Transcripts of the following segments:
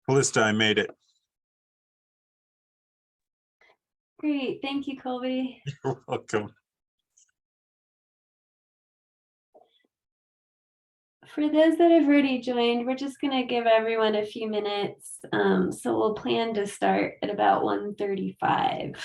Callista, I made it. Great, thank you, Colby. You're welcome. For those that have already joined, we're just going to give everyone a few minutes. So we'll plan to start at about 1:35.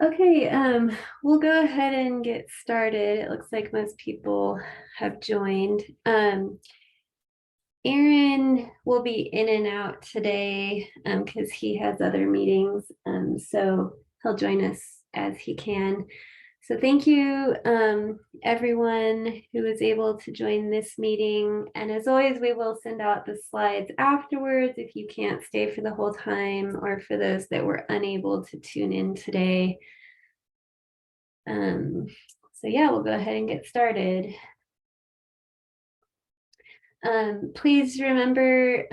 Okay, we'll go ahead and get started. It looks like most people have joined. Aaron will be in and out today because he has other meetings. So he'll join us as he can. So thank you, everyone who was able to join this meeting. And as always, we will send out the slides afterwards if you can't stay for the whole time, or for those that were unable to tune in today. So yeah, we'll go ahead and get started. Please remember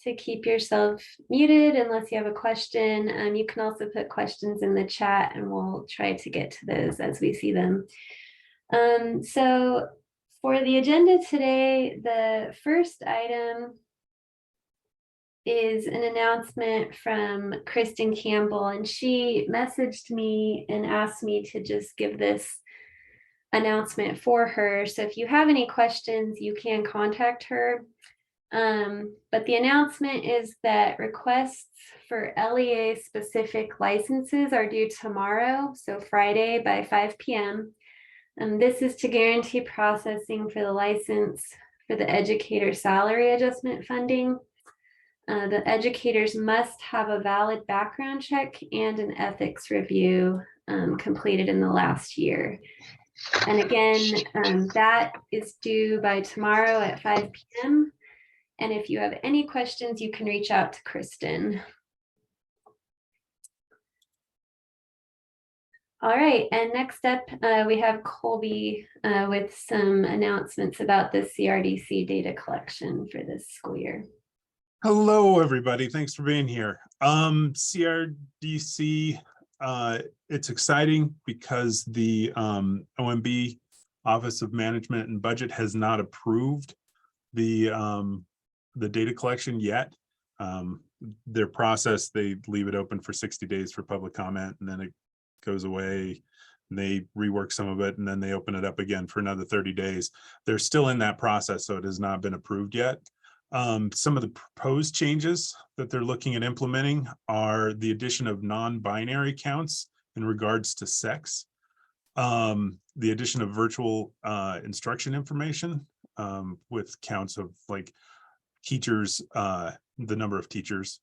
to keep yourself muted unless you have a question. You can also put questions in the chat and we'll try to get to those as we see them. So For the agenda today, the first item is an announcement from Kristen Campbell, and she messaged me and asked me to just give this announcement for her. So if you have any questions, you can contact her. But the announcement is that requests for LEA specific licenses are due tomorrow, so Friday by 5 p.m. This is to guarantee processing for the license for the educator salary adjustment funding. The educators must have a valid background check and an ethics review completed in the last year. And again, that is due by tomorrow at 5 p.m. And if you have any questions, you can reach out to Kristen. All right, and next up, we have Colby with some announcements about the CRDC data collection for this school year. Hello, everybody. Thanks for being here. CRDC, it's exciting because the OMB, Office of Management and Budget, has not approved the data collection yet. Their process, they leave it open for 60 days for public comment, and then it goes away. And they rework some of it, and then they open it up again for another 30 days. They're still in that process, so it has not been approved yet. Some of the proposed changes that they're looking at implementing are the addition of non-binary counts in regards to sex, the addition of virtual instruction information with counts of like teachers, the number of teachers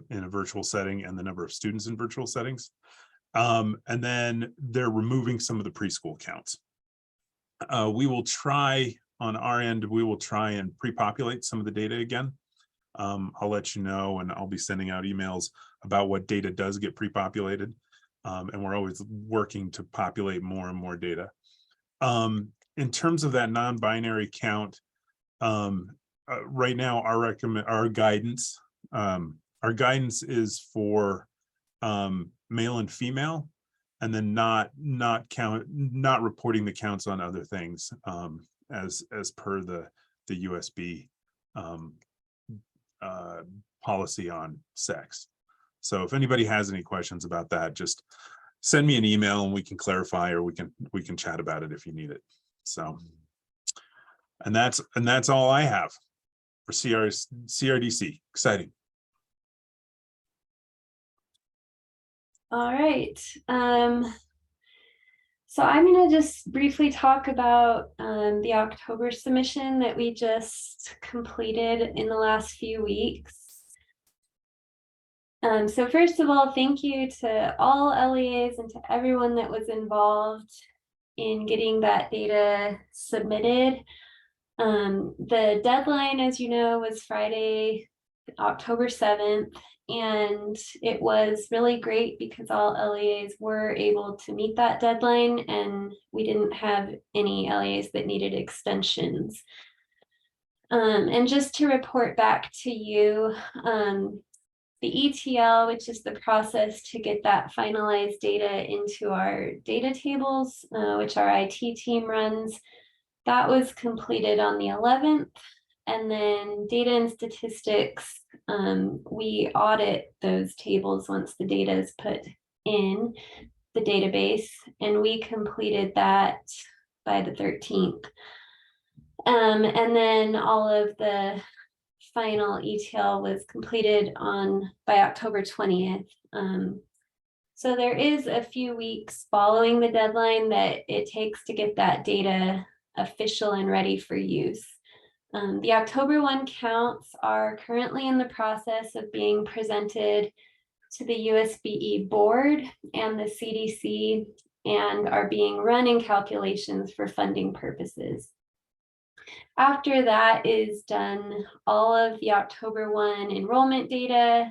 in a virtual setting and the number of students in virtual settings. And then they're removing some of the preschool counts. We will try on our end, we will try and pre-populate some of the data again. I'll let you know, and I'll be sending out emails about what data does get pre-populated. And we're always working to populate more and more data. In terms of that non-binary count, right now our guidance is for male and female, and then not reporting the counts on other things. As per the USB policy on sex. So if anybody has any questions about that, just send me an email and we can clarify, or we can chat about it if you need it. So, and that's all I have for CRDC. Exciting. All right. So I'm going to just briefly talk about the October submission that we just completed in the last few weeks. So first of all, thank you to all LEAs and to everyone that was involved in getting that data submitted. The deadline, as you know, was Friday, October 7th. And it was really great because all LEAs were able to meet that deadline, and we didn't have any LEAs that needed extensions. And just to report back to you, the ETL, which is the process to get that finalized data into our data tables, which our IT team runs, that was completed on the 11th. And then data and statistics, we audit those tables once the data is put in the database, and we completed that by the 13th. And then all of the final ETL was completed by October 20th. So there is a few weeks following the deadline that it takes to get that data official and ready for use. The October 1 counts are currently in the process of being presented to the USBE board and the CDC, and are being run in calculations for funding purposes. After that is done, all of the October 1 enrollment data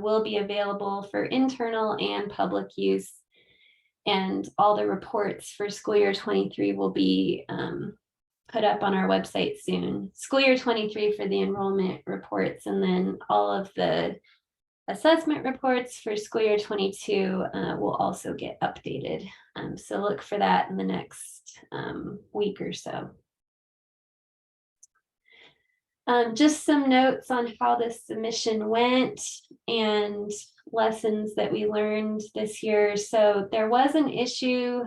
will be available for internal and public use, and all the reports for school year 23 will be put up on our website soon. School year 23 for the enrollment reports, and then all of the assessment reports for school year 22 will also get updated. So look for that in the next week or so. Just some notes on how this submission went and lessons that we learned this year. So there was an issue.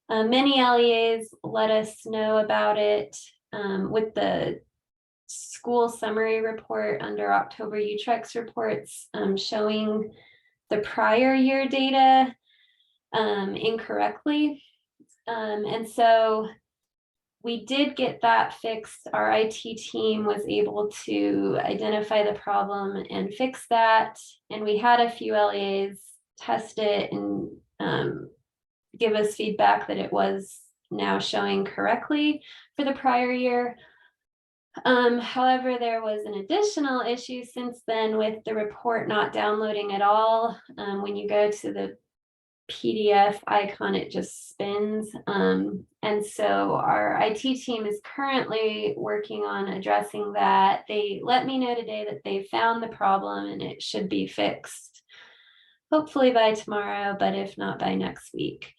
Many LEAs let us know about it with the school summary report under October UTREx reports showing the prior year data incorrectly. And so we did get that fixed. Our IT team was able to identify the problem and fix that. And we had a few LEAs test it and give us feedback that it was now showing correctly for the prior year. However, there was an additional issue since then with the report not downloading at all. When you go to the PDF icon, it just spins. And so our IT team is currently working on addressing that. They let me know today that they found the problem and it should be fixed, hopefully by tomorrow, but if not by next week.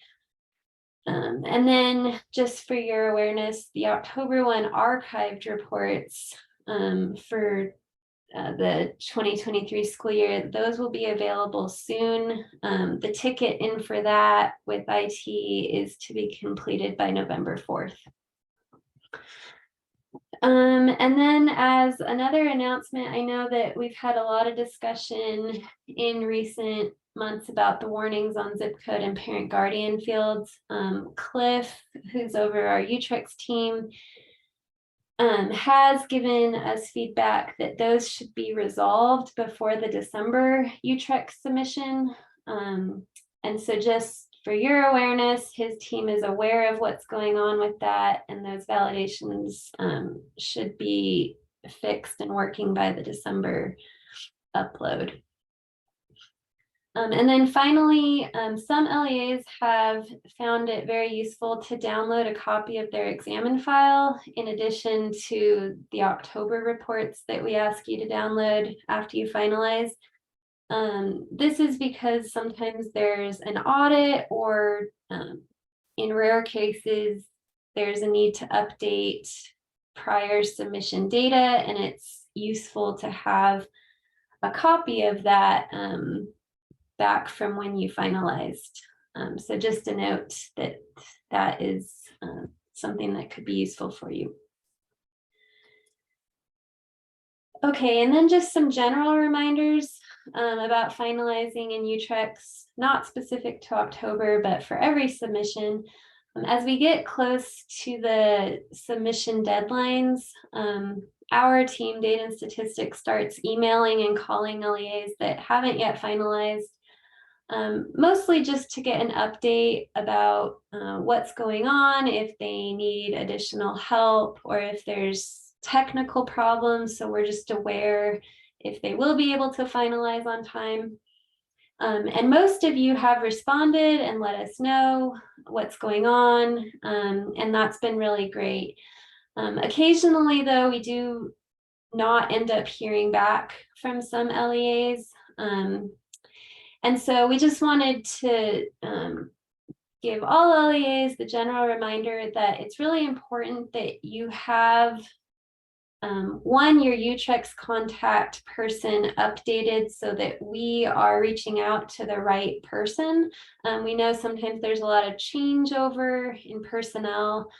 And then just for your awareness, the October 1 archived reports for the 2023 school year, those will be available soon. The ticket in for that with IT is to be completed by November 4th. And then as another announcement, I know that we've had a lot of discussion in recent months about the warnings on zip code and parent guardian fields. Cliff, who's over our UTREx team, has given us feedback that those should be resolved before the December UTREx submission. And so just for your awareness, his team is aware of what's going on with that, and those validations should be fixed and working by the December upload. And then finally, some LEAs have found it very useful to download a copy of their examine file in addition to the October reports that we ask you to download after you finalize. This is because sometimes there's an audit or in rare cases, there's a need to update prior submission data, and it's useful to have a copy of that back from when you finalized. So just a note that that is something that could be useful for you. Okay, and then just some general reminders about finalizing in UTREx, not specific to October, but for every submission. As we get close to the submission deadlines, our team, Data and Statistics, starts emailing and calling LEAs that haven't yet finalized, mostly just to get an update about what's going on, if they need additional help, or if there's technical problems, so we're just aware if they will be able to finalize on time. And most of you have responded and let us know what's going on, and that's been really great. Occasionally, though, we do not end up hearing back from some LEAs. And so we just wanted to give all LEAs the general reminder that it's really important that you have one, your UTREx contact person updated so that we are reaching out to the right person. We know sometimes there's a lot of changeover in personnel.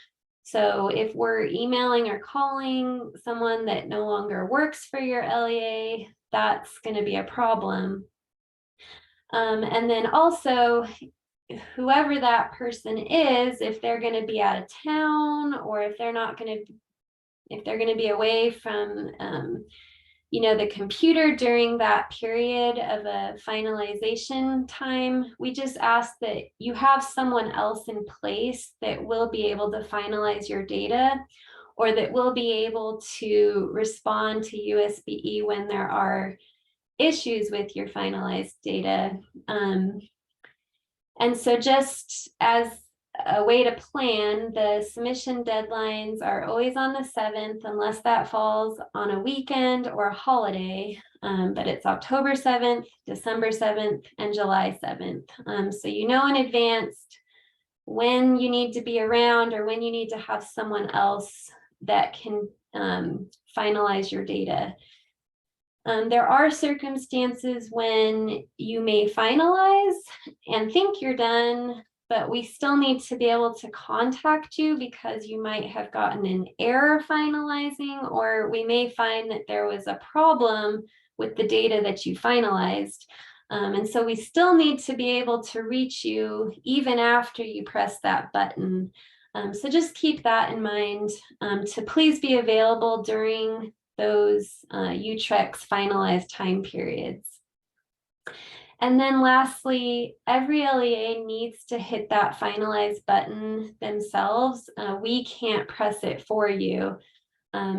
So if we're emailing or calling someone that no longer works for your LEA, that's going to be a problem. And then also, whoever that person is, if they're going to be out of town, or if they're not going to, if they're going to be away from, you know, the computer during that period of a finalization time, we just ask that you have someone else in place that will be able to finalize your data, or that will be able to respond to USBE when there are issues with your finalized data. And so just as a way to plan, the submission deadlines are always on the 7th, unless that falls on a weekend or a holiday, but it's October 7th, December 7th, and July 7th. So you know in advance when you need to be around or when you need to have someone else that can finalize your data. There are circumstances when you may finalize and think you're done, but we still need to be able to contact you because you might have gotten an error finalizing, or we may find that there was a problem with the data that you finalized. And so we still need to be able to reach you even after you press that button. So just keep that in mind, to please be available during those UTREx finalized time periods. And then lastly, every LEA needs to hit that finalize button themselves. We can't press it for you.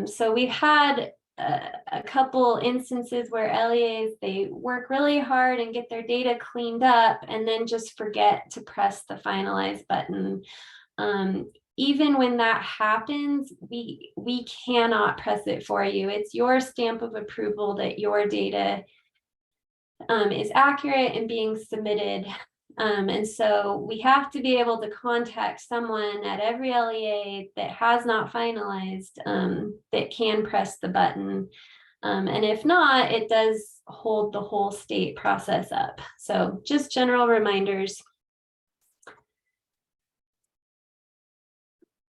So we've had a couple instances where LEAs, they work really hard and get their data cleaned up and then just forget to press the finalize button. Even when that happens, we cannot press it for you. It's your stamp of approval that your data is accurate and being submitted. And so we have to be able to contact someone at every LEA that has not finalized, that can press the button. And if not, it does hold the whole state process up. So just general reminders.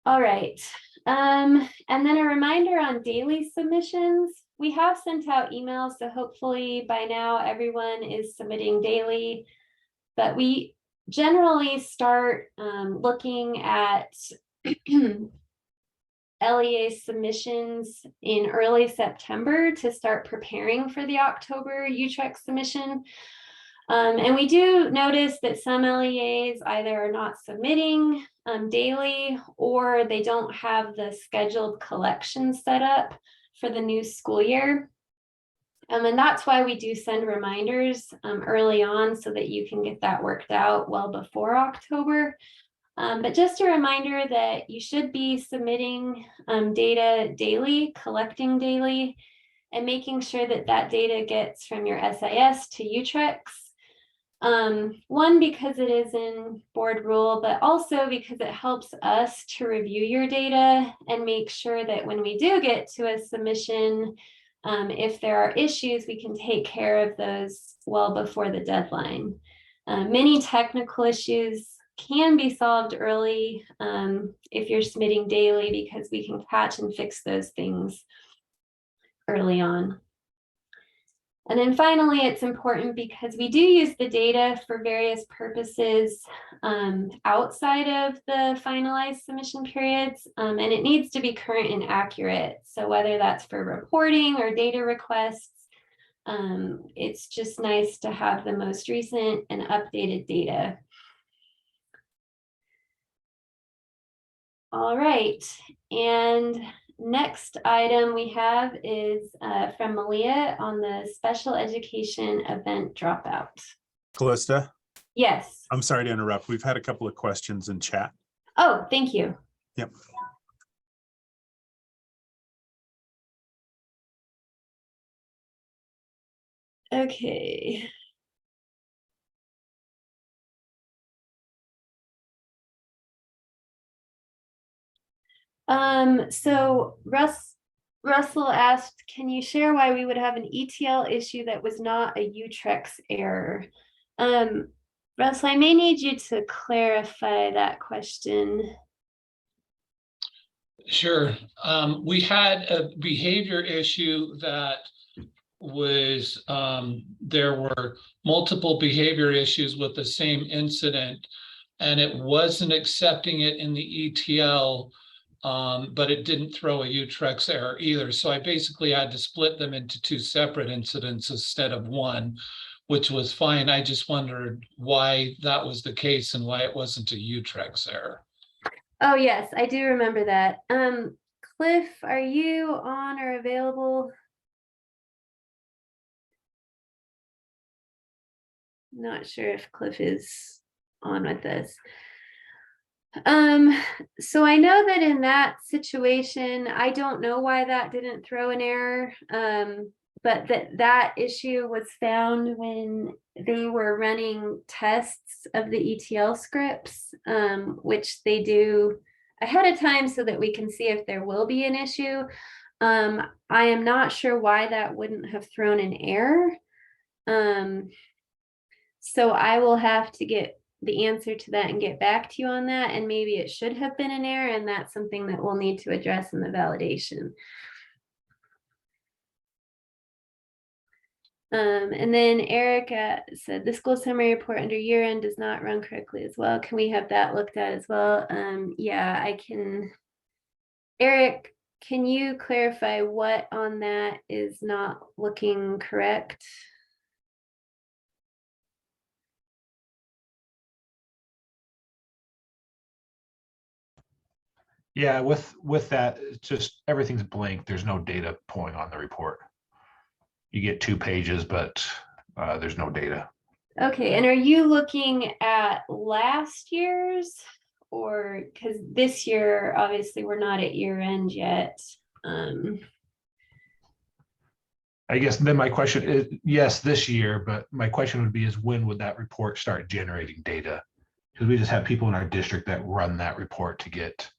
All right. And then a reminder on daily submissions. We have sent out emails, so hopefully by now everyone is submitting daily. But we generally start looking at LEA submissions in early September to start preparing for the October UTREx submission. And we do notice that some LEAs either are not submitting daily, or they don't have the scheduled collection set up for the new school year. And that's why we do send reminders early on so that you can get that worked out well before October. But just a reminder that you should be submitting data daily, collecting daily, and making sure that that data gets from your SIS to UTREx. One, because it is in board rule, but also because it helps us to review your data and make sure that when we do get to a submission, if there are issues, we can take care of those well before the deadline. Many technical issues can be solved early if you're submitting daily, because we can catch and fix those things early on. And then finally, it's important because we do use the data for various purposes outside of the finalized submission periods, and it needs to be current and accurate. So whether that's for reporting or data requests, it's just nice to have the most recent and updated data. All right, and next item we have is from Malia on the special education event dropout. Callista, Yes. I'm sorry to interrupt. We've had a couple of questions in chat. Oh, thank you. Yep. Okay. So Russell asked, can you share why we would have an ETL issue that was not a UTREx error? Russell, I may need you to clarify that question. Sure. We had a behavior issue that was, there were multiple behavior issues with the same incident, and it wasn't accepting it in the ETL, but it didn't throw a UTREx error either. So I basically had to split them into two separate incidents instead of one, which was fine. I just wondered why that was the case and why it wasn't a UTREx error. Oh, yes, I do remember that. Cliff, are you on or available? Not sure if Cliff is on with us. So I know that in that situation, I don't know why that didn't throw an error, but that issue was found when they were running tests of the ETL scripts, which they do ahead of time so that we can see if there will be an issue. I am not sure why that wouldn't have thrown an error. So I will have to get the answer to that and get back to you on that. And maybe it should have been an error, and that's something that we'll need to address in the validation. And then Eric said the school summary report under year end does not run correctly as well. Can we have that looked at as well? Yeah, I can. Eric, can you clarify what on that is not looking correct? Yeah, with that, it's just everything's blank. There's no data pulling on the report. You get 2 pages, but there's no data. Okay, and are you looking at last year's, or because this year, obviously, we're not at year end yet. I guess then my question is, yes, this year, but my question would be is when would that report start generating data? Because we just have people in our district that run that report to get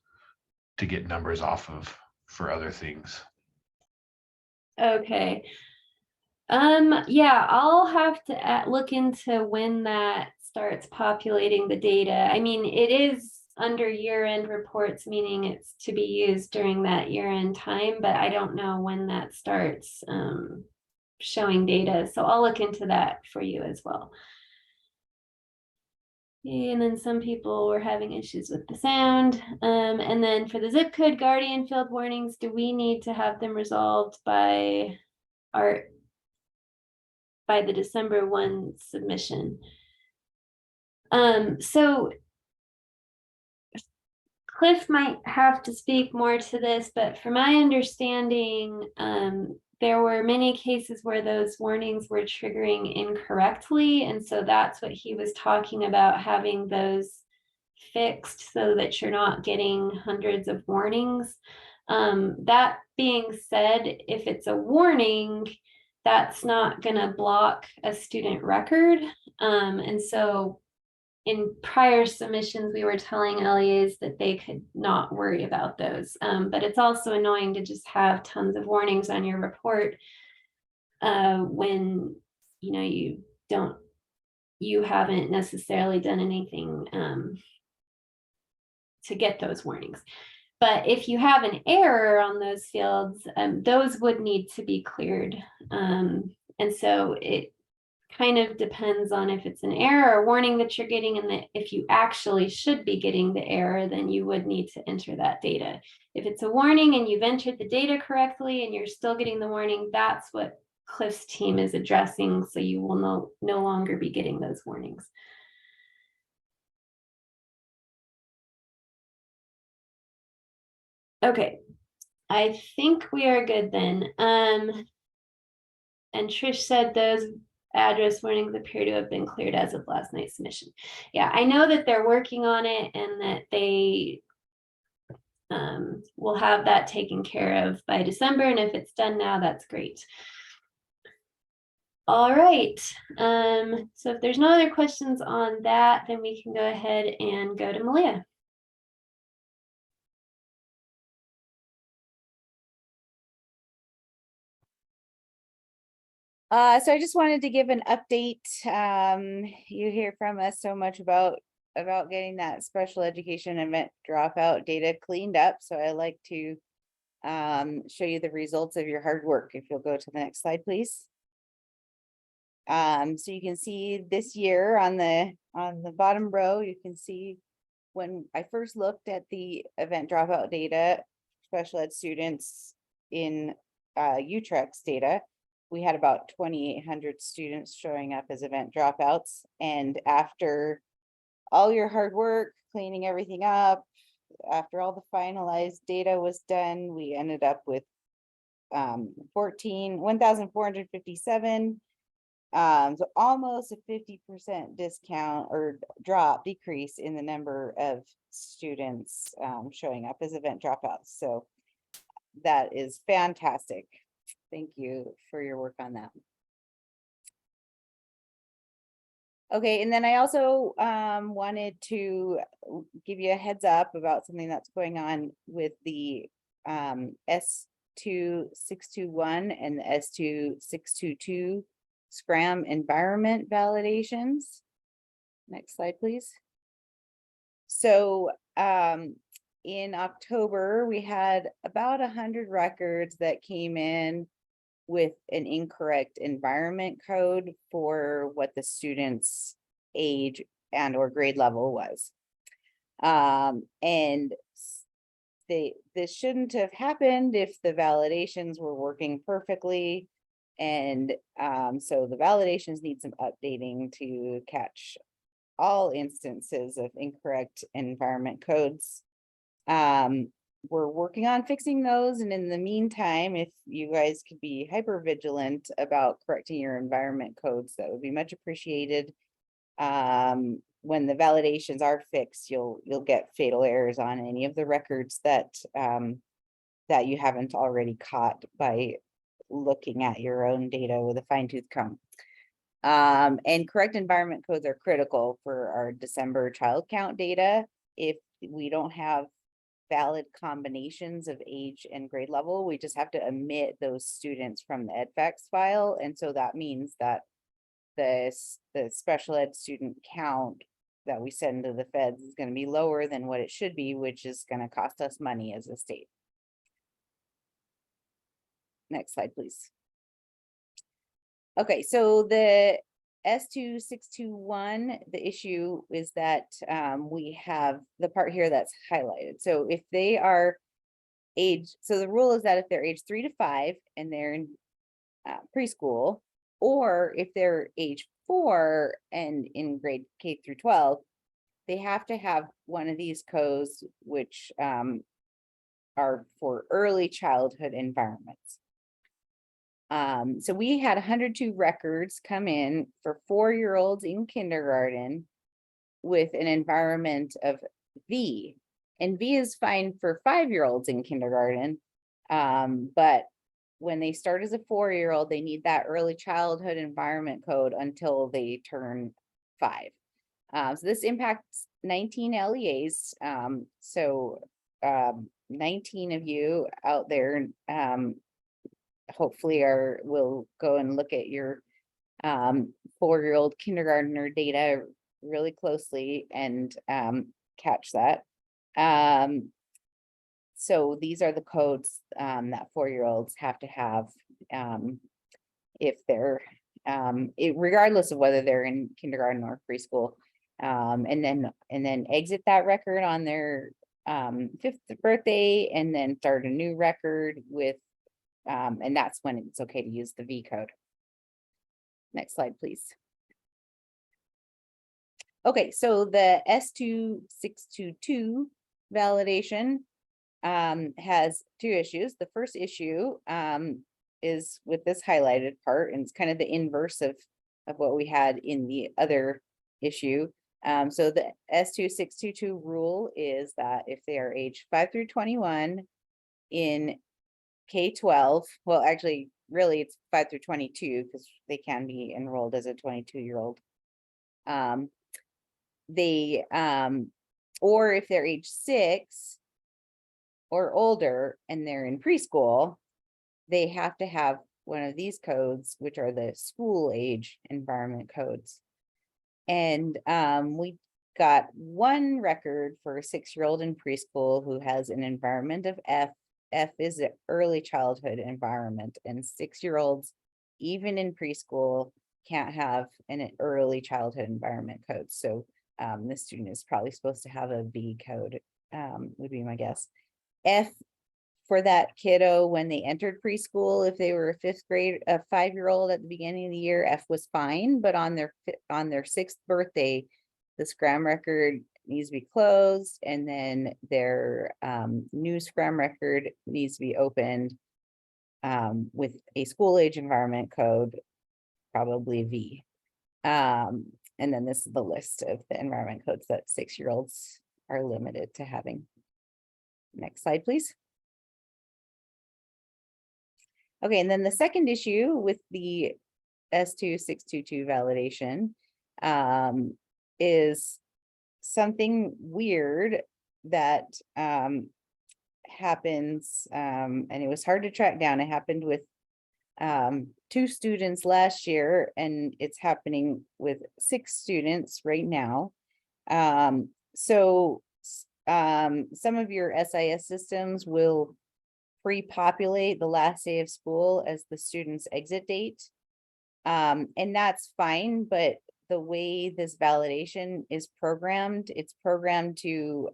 numbers off of for other things. Okay. Yeah, I'll have to look into when that starts populating the data. I mean, it is under year-end reports, meaning it's to be used during that year-end time, but I don't know when that starts showing data. So I'll look into that for you as well. And then some people were having issues with the sound. And then for the zip code guardian field warnings, do we need to have them resolved by the December 1 submission? So Cliff might have to speak more to this, but from my understanding, there were many cases where those warnings were triggering incorrectly. And so that's what he was talking about, having those fixed so that you're not getting hundreds of warnings. That being said, if it's a warning, that's not going to block a student record. And so in prior submissions, we were telling LEAs that they could not worry about those. But it's also annoying to just have tons of warnings on your report when you haven't necessarily done anything to get those warnings. But if you have an error on those fields, those would need to be cleared. And so it kind of depends on if it's an error or warning that you're getting, and that if you actually should be getting the error, then you would need to enter that data. If it's a warning and you've entered the data correctly and you're still getting the warning, that's what Cliff's team is addressing. So you will no longer be getting those warnings. Okay, I think we are good then. And Trish said those address warnings appear to have been cleared as of last night's submission. Yeah, I know that they're working on it and that they will have that taken care of by December. And if it's done now, that's great. All right. So if there's no other questions on that, then we can go ahead and go to Malia. So I just wanted to give an update. You hear from us so much about getting that special education event dropout data cleaned up. So I like to show you the results of your hard work. If you'll go to the next slide, please. So you can see this year on the bottom row, you can see when I first looked at the event dropout data, special ed students in UTREx data, we had about 2,800 students showing up as event dropouts. And after all your hard work, cleaning everything up, after all the finalized data was done, we ended up with 1,457. So almost a 50% discount or decrease in the number of students showing up as event dropouts. So that is fantastic. Thank you for your work on that. Okay, and then I also wanted to give you a heads up about something that's going on with the S2621 and the S2622 Scrum environment validations. Next slide, please. So in October, we had about 100 records that came in with an incorrect environment code for what the student's age and or grade level was. And this shouldn't have happened if the validations were working perfectly. And so the validations need some updating to catch all instances of incorrect environment codes. We're working on fixing those. And in the meantime, if you guys could be hyper vigilant about correcting your environment codes, that would be much appreciated. When the validations are fixed, you'll get fatal errors on any of the records that that you haven't already caught by looking at your own data with a fine-tooth comb. And correct environment codes are critical for our December child count data. If we don't have valid combinations of age and grade level, we just have to omit those students from the EdFacts file. And so that means that the special ed student count that we send to the feds is going to be lower than what it should be, which is going to cost us money as a state. Next slide, please. Okay, so the S2621, the issue is that we have the part here that's highlighted. So if they are age, so the rule is that if they're age 3 to 5 and they're in preschool, or if they're age 4 and in grade K through 12, they have to have one of these codes, which are for early childhood environments. So we had 102 records come in for 4-year-olds in kindergarten with an environment of V, and V is fine for 5-year-olds in kindergarten. But when they start as a 4-year-old, they need that early childhood environment code until they turn 5. So this impacts 19 LEAs. 19 of you out there hopefully will go and look at your 4-year-old kindergartner data really closely and catch that. So these are the codes that 4-year-olds have to have if they're regardless of whether they're in kindergarten or preschool, and then exit that record on their 5th birthday and then start a new record with and that's when it's okay to use the V code. Next slide, please. Okay, so the S2622 validation has 2 issues. The first issue is with this highlighted part, and it's kind of the inverse of what we had in the other issue. So the S2622 rule is that if they are age 5 through 21 in K-12, well, actually, really it's 5 through 22 because they can be enrolled as a 22-year-old. Or if they're age 6 or older and they're in preschool, they have to have one of these codes, which are the school age environment codes. And we got 1 record for a 6-year-old in preschool who has an environment of F. F is the early childhood environment, and 6-year-olds, even in preschool, can't have an early childhood environment code. So the student is probably supposed to have a V code, would be my guess. F for that kiddo when they entered preschool, if they were a 5-year-old at the beginning of the year, F was fine, but on their 6th birthday, the Scrum record needs to be closed, and then their new Scrum record needs to be opened with a school age environment code, probably V. And then this is the list of the environment codes that 6-year-olds are limited to having. Next slide, please. Okay, and then the second issue with the S2622 validation is something weird that happens, and it was hard to track down. It happened with 2 students last year, and it's happening with 6 students right now. So some of your SIS systems will pre-populate the last day of school as the student's exit date. And that's fine, but the way this validation is programmed, it's programmed to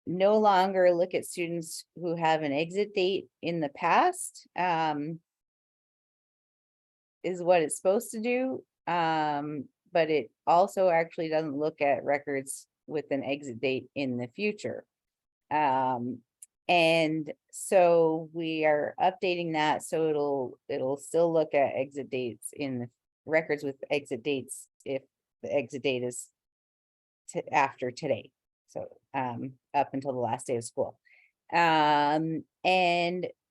no longer look at students who have an exit date in the past, is what it's supposed to do. But it also actually doesn't look at records with an exit date in the future. And so we are updating that, so it'll still look at exit dates in the records with exit dates if the exit date is after today. So up until the last day of school. And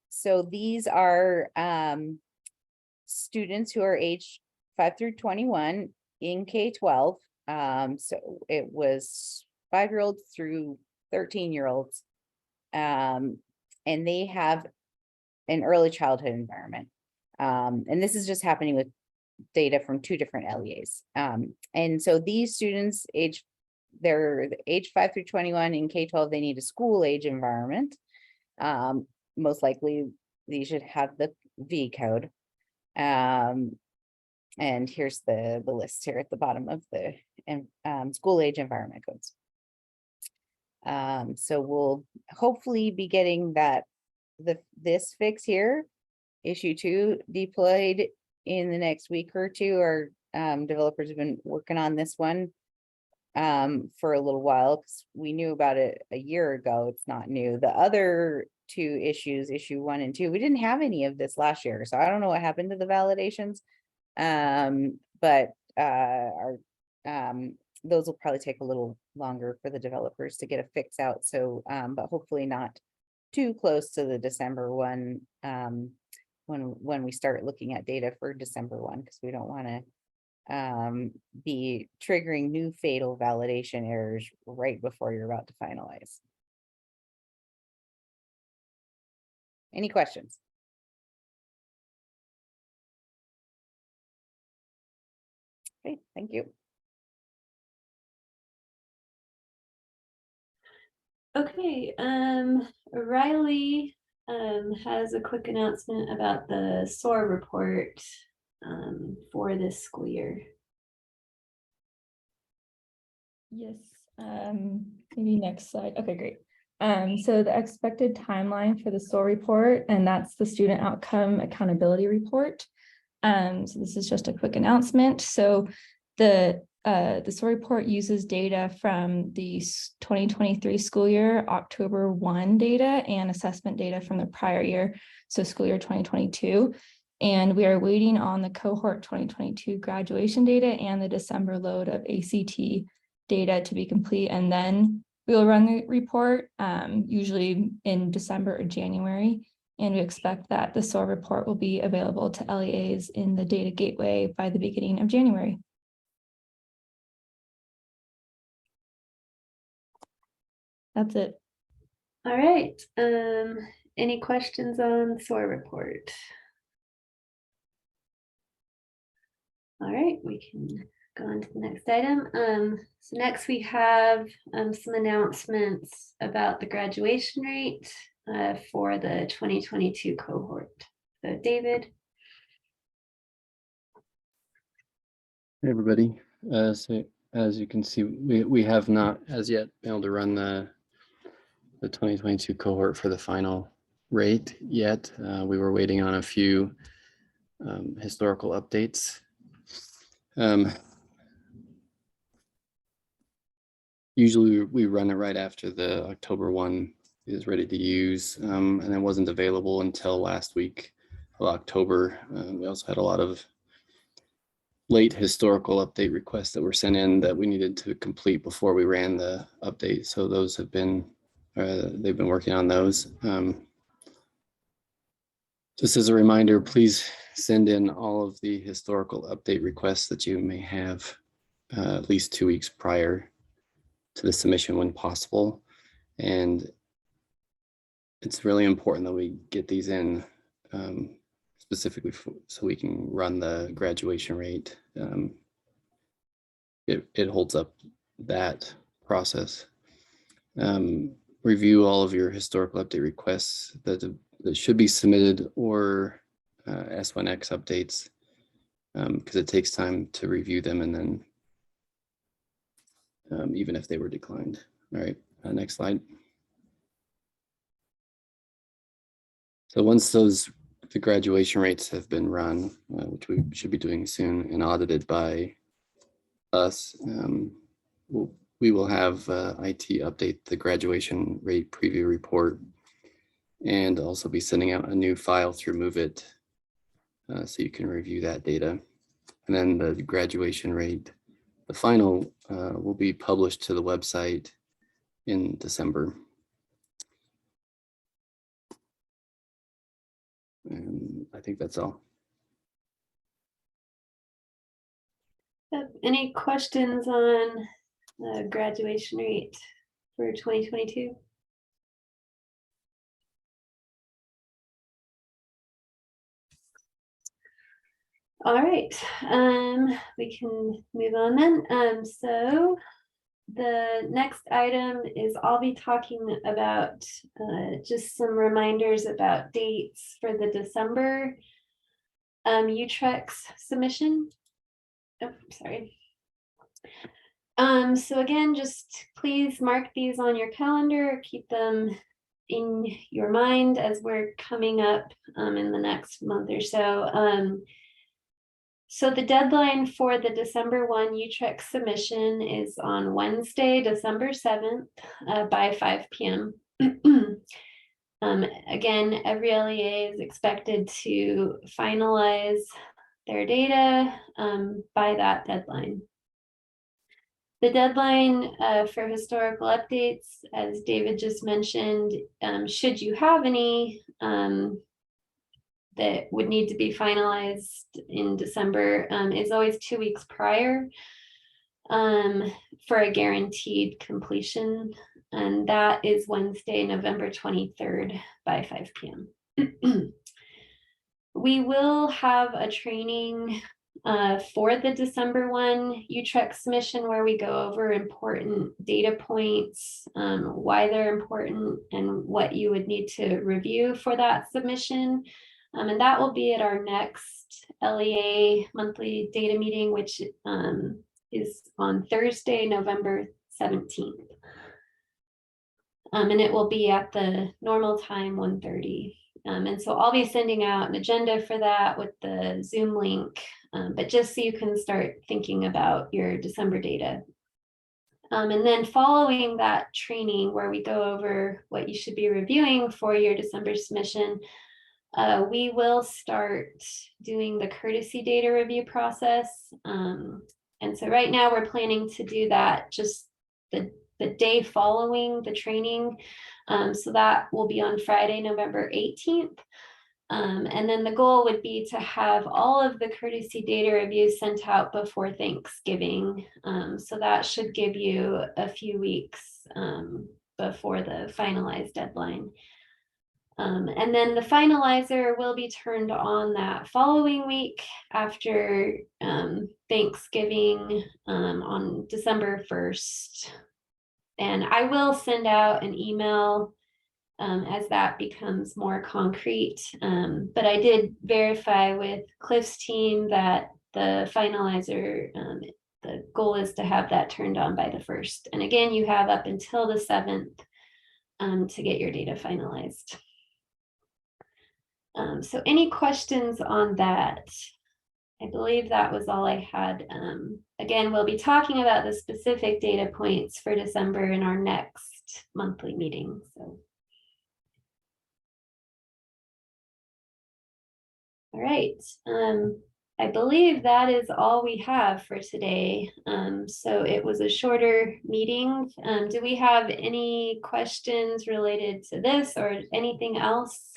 so these are students who are aged 5 through 21 in K-12. So it was 5-year-olds through 13-year-olds. And they have an early childhood environment. And this is just happening with data from 2 different LEAs. And so these students they're age 5 through 21 in K-12, they need a school age environment. Most likely these should have the V code. And here's the list here at the bottom of the school age environment codes. So we'll hopefully be getting this fix here, issue 2, deployed in the next week or 2. Our developers have been working on this one for a little while, because we knew about it a year ago. It's not new. The other 2 issues, issue 1 and 2, we didn't have any of this last year, so I don't know what happened to the validations. But those will probably take a little longer for the developers to get a fix out. So, but hopefully not too close to the December one, when we start looking at data for December 1, because we don't want to be triggering new fatal validation errors right before you're about to finalize. Any questions? Okay, thank you. Okay, Riley has a quick announcement about the SOAR report for this school year. Yes, maybe next slide. Okay, great. So the expected timeline for the SOAR report, and that's the Student Outcome Accountability Report. So this is just a quick announcement. So the SOAR report uses data from the 2023 school year, October 1 data, and assessment data from the prior year, so school year 2022. And we are waiting on the cohort 2022 graduation data and the December load of ACT data to be complete. And then we will run the report usually in December or January. And we expect that the SOAR report will be available to LEAs in the data gateway by the beginning of January. That's it. All right. Any questions on SOAR report? All right, we can go on to the next item. So next we have some announcements about the graduation rate for the 2022 cohort. So David. Hey everybody, so as you can see, we have not as yet been able to run the 2022 cohort for the final rate yet. We were waiting on a few historical updates. Usually we run it right after the October 1 is ready to use, and it wasn't available until last week of October. We also had a lot of late historical update requests that were sent in that we needed to complete before we ran the update. So those have been, they've been working on those. Just as a reminder, please send in all of the historical update requests that you may have at least 2 weeks prior to the submission when possible. And it's really important that we get these in specifically so we can run the graduation rate. It holds up that process. Review all of your historical update requests that should be submitted, or S1X updates, because it takes time to review them, and then even if they were declined. All right, next slide. So once the graduation rates have been run, which we should be doing soon, and audited by us, we will have IT update the graduation rate preview report, and also be sending out a new file through Move It, so you can review that data. And then the graduation rate, the final, will be published to the website in December. And I think that's all. Any questions on graduation rate for 2022? All right, we can move on then. So the next item is I'll be talking about just some reminders about dates for the December UTREx submission. Oh, sorry. So again, just please mark these on your calendar, keep them in your mind as we're coming up in the next month or so. So the deadline for the December 1 UTREx submission is on Wednesday, December 7th by 5 p.m. Again, every LEA is expected to finalize their data by that deadline. The deadline for historical updates, as David just mentioned, should you have any that would need to be finalized in December, is always 2 weeks prior for a guaranteed completion. And that is Wednesday, November 23rd by 5 p.m. We will have a training for the December 1 UTREx submission where we go over important data points, why they're important, and what you would need to review for that submission. And that will be at our next LEA monthly data meeting, which is on Thursday, November 17th. And it will be at the normal time, 1:30. And so I'll be sending out an agenda for that with the Zoom link, but just so you can start thinking about your December data. And then following that training where we go over what you should be reviewing for your December submission, we will start doing the courtesy data review process. And so right now we're planning to do that just the day following the training. So that will be on Friday, November 18th. And then the goal would be to have all of the courtesy data reviews sent out before Thanksgiving. So that should give you a few weeks before the finalized deadline. And then the finalizer will be turned on that following week after Thanksgiving on December 1st. And I will send out an email as that becomes more concrete. But I did verify with Cliff's team that the finalizer, the goal is to have that turned on by the 1st. And again, you have up until the 7th to get your data finalized. So any questions on that? I believe that was all I had. Again, we'll be talking about the specific data points for December in our next monthly meeting. So. All right. I believe that is all we have for today. So it was a shorter meeting. Do we have any questions related to this or anything else?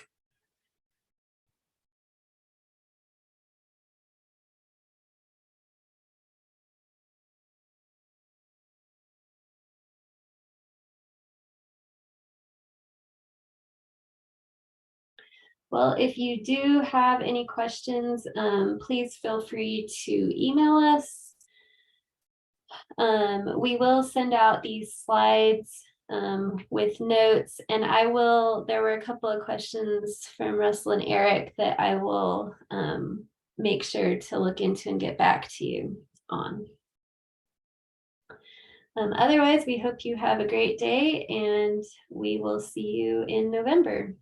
Well, if you do have any questions, please feel free to email us. We will send out these slides with notes, and there were a couple of questions from Russell and Eric that I will make sure to look into and get back to you on. Otherwise, we hope you have a great day, and we will see you in November.